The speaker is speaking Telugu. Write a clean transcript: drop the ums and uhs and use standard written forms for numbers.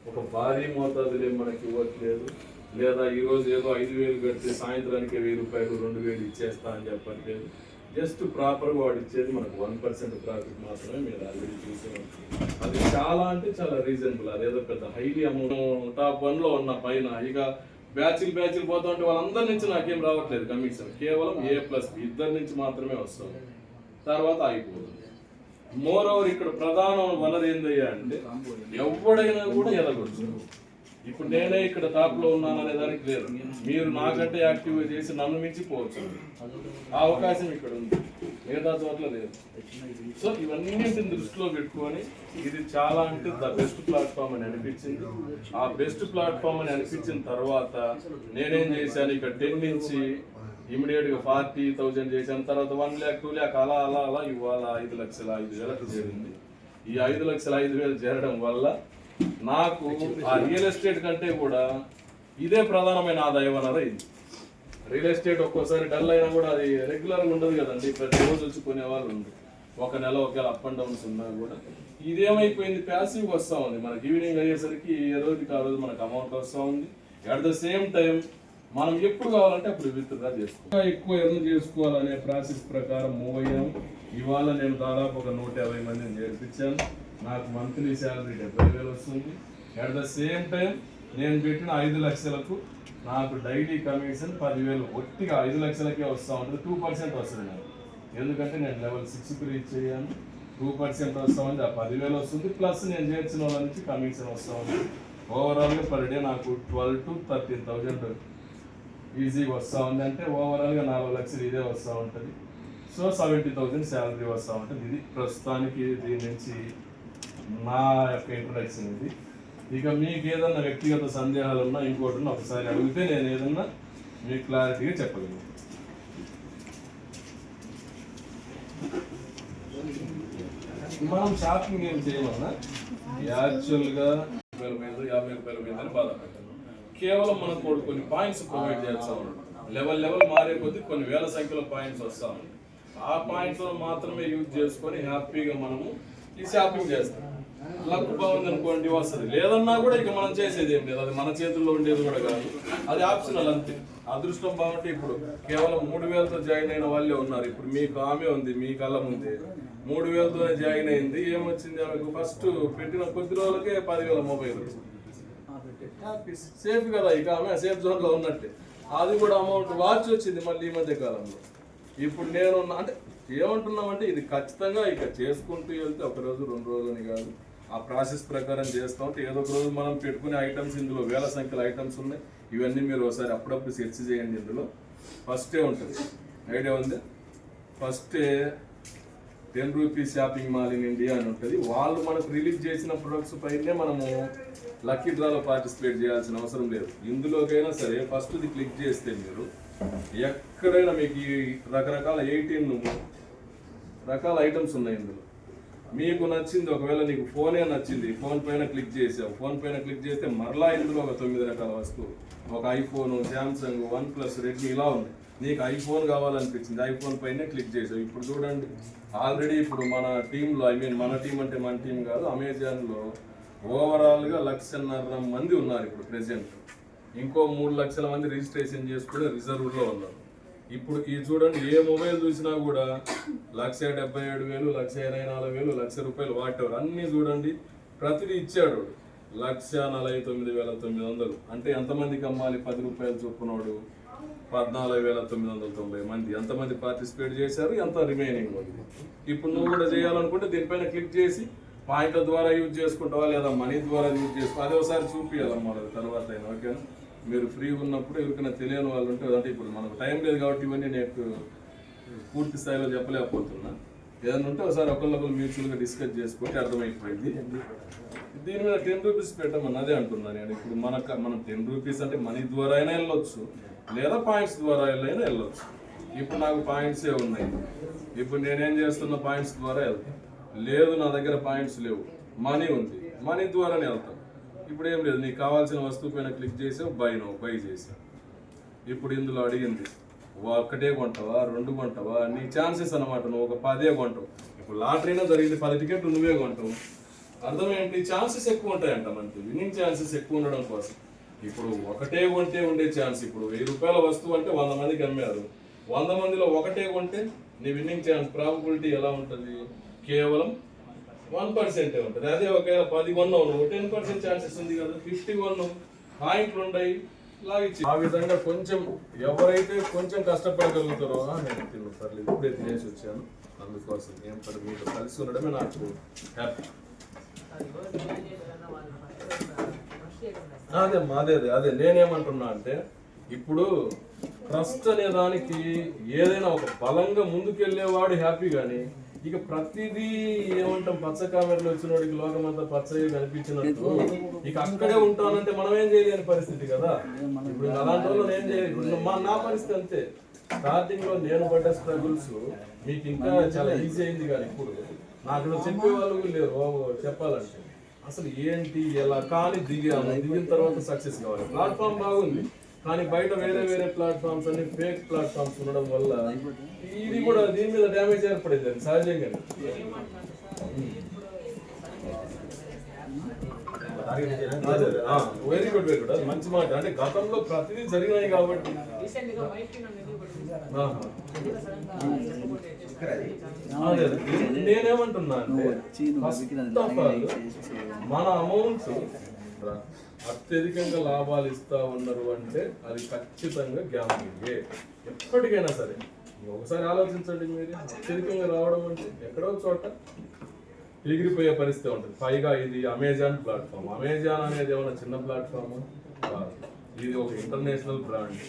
ఒక భారీ మోతాదులే మనకి ఇవ్వట్లేదు. లేదా ఈరోజు ఏదో 5,000 కడితే సాయంత్రానికి 1,000 రూపాయలు 2,000 ఇచ్చేస్తా అని చెప్పట్లేదు. జస్ట్ ప్రాపర్గా వాడు ఇచ్చేది మనకు 1% ప్రాఫిట్ మాత్రమే. మీరు ఆల్రెడీ చూసాను. అది చాలా అంటే చాలా రీజనబుల్. అదేదో పెద్ద హైలీ అమౌంట్ టాప్ 1లో ఉన్న పైన ఇక బ్యాచ్లు పోతా ఉంటే వాళ్ళందరి నుంచి నాకేం రావట్లేదు కమిషన్. కేవలం A+B ఇద్దరి నుంచి మాత్రమే వస్తుంది. తర్వాత అయిపోతుంది. మోర్ ఓవర్ ఇక్కడ ప్రధాన వనరు ఏందయ్యా అంటే ఎవడైనా కూడా ఎదగొచ్చు. ఇప్పుడు నేనే ఇక్కడ టాప్ లో ఉన్నాను అనే దానికి లేదు. మీరు నాకంటే యాక్టివ్గా చేసి నన్ను మించిపోవచ్చు. ఆ అవకాశం ఇక్కడ ఉంది, మిగతా చోట్ల లేదు. సో ఇవన్నింటిని దృష్టిలో పెట్టుకొని ఇది చాలా అంటే ద బెస్ట్ ప్లాట్ఫామ్ అని అనిపించింది. ఆ బెస్ట్ ప్లాట్ఫామ్ అని అనిపించిన తర్వాత నేనేం చేశాను, ఇక్కడ 10 నుంచి ఇమీడియట్ గా 40,000 చేశాను. తర్వాత 1 lakh 2 lakh అలా అలా అలా ఇవాళ 5,05,000 చేరింది. ఈ 5,05,000 చేరడం వల్ల నాకు ఆ రియల్ ఎస్టేట్ కంటే కూడా ఇదే ప్రధానమైన ఆదాయ వనరు అయింది. రియల్ ఎస్టేట్ ఒక్కోసారి డల్ అయినా కూడా అది రెగ్యులర్గా ఉండదు కదండి. ప్రతి రోజు వచ్చి కొనే వాళ్ళు ఉంది. ఒక నెల ఒకవేళ అప్ అండ్ డౌన్స్ ఉన్నా కూడా ఇదేమైపోయింది, ప్యాసివ్ వస్తూ ఉంది. మనకి ఈవినింగ్ అయ్యేసరికి ఏ రోజుకి ఆ రోజు మనకు అమౌంట్ వస్తూ ఉంది. అట్ ద సేమ్ టైం మనం ఎప్పుడు కావాలంటే అప్పుడు విత్డ్రా చేసుకోవాలి. ఎక్కువ ఎర్న్ చేసుకోవాలనే ప్రాసెస్ ప్రకారం మూవ్ అయ్యాము. ఇవాళ నేను దాదాపు ఒక 150 మందిని చేర్పించాను. నాకు మంత్లీ శాలరీ 70,000 వస్తుంది. అట్ ద సేమ్ టైం నేను పెట్టిన 5 లక్షలకు నాకు డైలీ కమిషన్ 10,000 ఒట్టిగా 5 లక్షలకే వస్తూ ఉంటుంది. 2% వస్తుంది నాకు, ఎందుకంటే నేను లెవెల్ 6కి రీచ్ అయ్యాను. 2% వస్తూ ఉంది. ఆ 10,000 వస్తుంది. ప్లస్ నేను చేర్చిన వాళ్ళ నుంచి కమిషన్ వస్తూ ఉంది. ఓవరాల్గా పర్ డే నాకు 12,000 to 13,000 ఈజీగా వస్తూ ఉంది. అంటే ఓవరాల్గా 4 లక్షలు ఇదే వస్తూ ఉంటుంది. సో 70,000 శాలరీ వస్తూ ఉంటుంది. ఇది ప్రస్తుతానికి దీని నుంచి నా యొక్క ఇంట్రడక్షన్ ఇది. ఇక మీకు ఏదన్నా వ్యక్తిగత సందేహాలు ఉన్నా ఇంకోటి ఒకసారి అడిగితే నేను ఏదన్నా మీకు క్లారిటీగా చెప్పగలను. మనం షాపింగ్ ఏం చేయమన్నా యాక్చువల్గా 50 రూపాయల మీద అని బాధపడ్డాను. కేవలం మనకు కొన్ని పాయింట్స్ ప్రొవైడ్ చేస్తా ఉన్నాం. లెవెల్ మారే కొద్దీ కొన్ని వేల సంఖ్యలో పాయింట్స్ వస్తా ఉన్నాయి. ఆ పాయింట్స్ మాత్రమే యూజ్ చేసుకొని హ్యాపీగా మనము ఈ షాపింగ్ చేస్తాం. లక్ బాగుంది అనుకోండి వస్తుంది, లేదన్నా కూడా ఇక మనం చేసేది ఏం లేదు. అది మన చేతుల్లో ఉండేది కూడా కాదు, అది ఆప్షనల్ అంతే. అదృష్టం బాగుంటే ఇప్పుడు కేవలం 3,000తో జాయిన్ అయిన వాళ్ళే ఉన్నారు. ఇప్పుడు మీకు ఆమె ఉంది, మీ కళ్ళ ముందే 3,000తోనే జాయిన్ అయింది. ఏమొచ్చింది ఆమెకు, ఫస్ట్ పెట్టిన కొద్ది రోజులకే 10,000 మొబైల్ వచ్చింది. సేఫ్ కదా, ఇక ఆమె సేఫ్ జోన్లో ఉన్నట్టే. అది కూడా అమౌంట్ వాచ్ వచ్చింది మళ్ళీ ఈ మధ్య కాలంలో. ఇప్పుడు నేను అంటే ఏమంటున్నామంటే ఇది ఖచ్చితంగా ఇక చేసుకుంటూ వెళ్తే 1 రోజు 2 రోజులని కాదు, ఆ ప్రాసెస్ ప్రకారం చేస్తూ ఉంటే ఏదో ఒక రోజు మనం పెట్టుకునే ఐటమ్స్ ఇందులో వేల సంఖ్యలో ఐటమ్స్ ఉన్నాయి. ఇవన్నీ మీరు ఒకసారి అప్పుడప్పుడు సెర్చ్ చేయండి. ఇందులో ఫస్టే ఉంటుంది, ఐడియా ఉంది. ఫస్టే 10 rupees shopping mall in India అని ఉంటుంది. వాళ్ళు మనకు రిలీజ్ చేసిన ప్రొడక్ట్స్ పైనే మనము లక్కీ డ్రాలో పార్టిసిపేట్ చేయాల్సిన అవసరం లేదు. ఇందులోకైనా సరే ఫస్ట్ది క్లిక్ చేస్తే మీరు ఎక్కడైనా మీకు ఈ రకరకాల 18 రకాల ఐటమ్స్ ఉన్నాయి. ఇందులో మీకు నచ్చింది, ఒకవేళ నీకు ఫోనే నచ్చింది, ఫోన్ పైన క్లిక్ చేసావు. ఫోన్ పైన క్లిక్ చేస్తే మరలా ఇందులో ఒక 9 రకాల వస్తువులు, ఒక ఐఫోన్, శాంసంగ్, OnePlus, రెడ్మీ ఇలా ఉంది. నీకు ఐఫోన్ కావాలనిపించింది, ఐఫోన్ పైనే క్లిక్ చేసావు. ఇప్పుడు చూడండి, ఆల్రెడీ ఇప్పుడు మన టీంలో, మన టీం అంటే మన టీం కాదు, అమెజాన్లో ఓవరాల్గా 1,50,000 మంది ఉన్నారు ఇప్పుడు ప్రెసెంట్. ఇంకో 3 లక్షల మంది రిజిస్ట్రేషన్ చేసుకుని రిజర్వ్లో ఉన్నారు. ఇప్పుడు ఈ చూడండి, ఏ మొబైల్ చూసినా కూడా 1,77,000, 1,84,000, ₹1,00,000 వాటెవర్ అన్నీ చూడండి. ప్రతిదీ ఇచ్చాడు 1,49,900. అంటే ఎంతమందికి అమ్మాలి? 10 రూపాయలు చొప్పునోడు 14,990 మంది. ఎంతమంది పార్టిసిపేట్ చేశారు, ఎంత రిమైనింగ్ ఉంది. ఇప్పుడు నువ్వు కూడా చేయాలనుకుంటే దీనిపైన క్లిక్ చేసి పాయింట్ల ద్వారా యూజ్ చేసుకుంటావా లేదా మనీ ద్వారా యూజ్ చేసుకో, అదే ఒకసారి చూపించాలమ్మా తర్వాత అయినా. ఓకేనా? మీరు ఫ్రీగా ఉన్నప్పుడు ఎవరికైనా తెలియని వాళ్ళు ఉంటే, అంటే ఇప్పుడు మనకు టైం లేదు కాబట్టి ఇవన్నీ నేను పూర్తి స్థాయిలో చెప్పలేకపోతున్నా. ఏదైనా ఉంటే ఒకసారి ఒకళ్ళొకరు మ్యూచువల్గా డిస్కస్ చేసుకుంటే అర్థమైపోయింది. దీని మీద 10 రూపీస్ పెట్టమని అదే అంటున్నాను నేను. ఇప్పుడు మనం 10 రూపీస్ అంటే మనీ ద్వారా అయినా వెళ్ళొచ్చు, లేదా పాయింట్స్ ద్వారా అయినా వెళ్ళొచ్చు. ఇప్పుడు నాకు పాయింట్సే ఉన్నాయి. ఇప్పుడు నేనేం చేస్తున్నా, పాయింట్స్ ద్వారా వెళ్తాను. లేదు నా దగ్గర పాయింట్స్ లేవు, మనీ ఉంది, మనీ ద్వారానే వెళ్తాను. ఇప్పుడు ఏం లేదు, నీకు కావాల్సిన వస్తువు పైన క్లిక్ చేసావు, బై చేసావు. ఇప్పుడు ఇందులో అడిగింది ఒకటే కొంటావా, 2 కొంటావా, నీ ఛాన్సెస్ అనమాట. నువ్వు ఒక 10 కొంటావు. ఇప్పుడు లాటరీనా జరిగింది, 10 టికెట్లు నువ్వే కొంటావు. అర్థం ఏంటి, ఛాన్సెస్ ఎక్కువ ఉంటాయంట మనకి, విన్నింగ్ ఛాన్సెస్ ఎక్కువ ఉండడం కోసం. ఇప్పుడు ఒకటే కొంటే ఉండే ఛాన్స్, ఇప్పుడు 1000 రూపాయల వస్తువు అంటే 100 మందికి అమ్మారు, 100 మందిలో ఒకటే కొంటే నీ విన్నింగ్ ఛాన్స్ ప్రాబబిలిటీ ఎలా ఉంటుంది, కేవలం 1% ఉంటుంది. అదే ఒకవేళ 10 కొన్నావు నువ్వు 10% ఛాన్సెస్ ఉంది కదా, 51 పాయింట్లు ఉన్నాయి లాగిచ్చి. ఆ విధంగా కొంచెం ఎవరైతే కొంచెం కష్టపడగలుగుతారో, నేను పర్లేదు ఇప్పుడే తినేసి వచ్చాను, అందుకోసం ఏం పడి మీతో కలిసి ఉండడమే నాకు హ్యాపీ. అదే నేనేమంటున్నా అంటే, ఇప్పుడు ట్రస్ట్ అనే దానికి ఏదైనా ఒక బలంగా ముందుకెళ్ళేవాడు హ్యాపీ, కానీ ఇక ప్రతిదీ ఏమంటాం, పచ్చ కామెరలో వచ్చిన వాడికి లోకమంతా పచ్చగా కనిపించినట్టు ఇక అక్కడే ఉంటానంటే మనం ఏం చేయలేని పరిస్థితి కదా. ఇప్పుడు అలాంటి వాళ్ళు నేను చేయలేదు, నా పరిస్థితి అంతే. స్టార్టింగ్ లో నేను పడ్డ స్ట్రగుల్స్ మీకు ఇంకా చాలా ఈజీ అయింది, కానీ ఇప్పుడు నాకు చెప్పే వాళ్ళు లేరు చెప్పాలంటే అసలు ఏంటి ఎలా. కానీ దిగిన తర్వాత సక్సెస్ కావాలి. ప్లాట్ఫామ్ బాగుంది, కానీ బయట వేరే ప్లాట్ఫామ్స్ అన్ని ఫేక్ ప్లాట్ఫామ్స్ ఉండడం వల్ల ఇది కూడా దీని మీద డ్యామేజ్ ఏర్పడేది అది సహజంగా. వెరీ గుడ్ అది మంచి మాట. అంటే గతంలో ప్రతిదీ జరిగినాయి కాబట్టి నేనేమంటున్నా అంటే, ఫస్ట్ ఆఫ్ ఆల్ మన అమౌంట్ అత్యధికంగా లాభాలు ఇస్తా ఉన్నారు అంటే అది ఖచ్చితంగా గ్యాంబ్లింగే. ఎప్పటికైనా సరే ఒకసారి ఆలోచించండి, మీరు అత్యధికంగా రావడం అంటే ఎక్కడో చోట ఎగిరిపోయే పరిస్థితి ఉంటుంది. పైగా ఇది అమెజాన్ ప్లాట్ఫామ్. అమెజాన్ అనేది ఏమైనా చిన్న ప్లాట్ఫామ్, ఇది ఒక ఇంటర్నేషనల్ బ్రాండ్.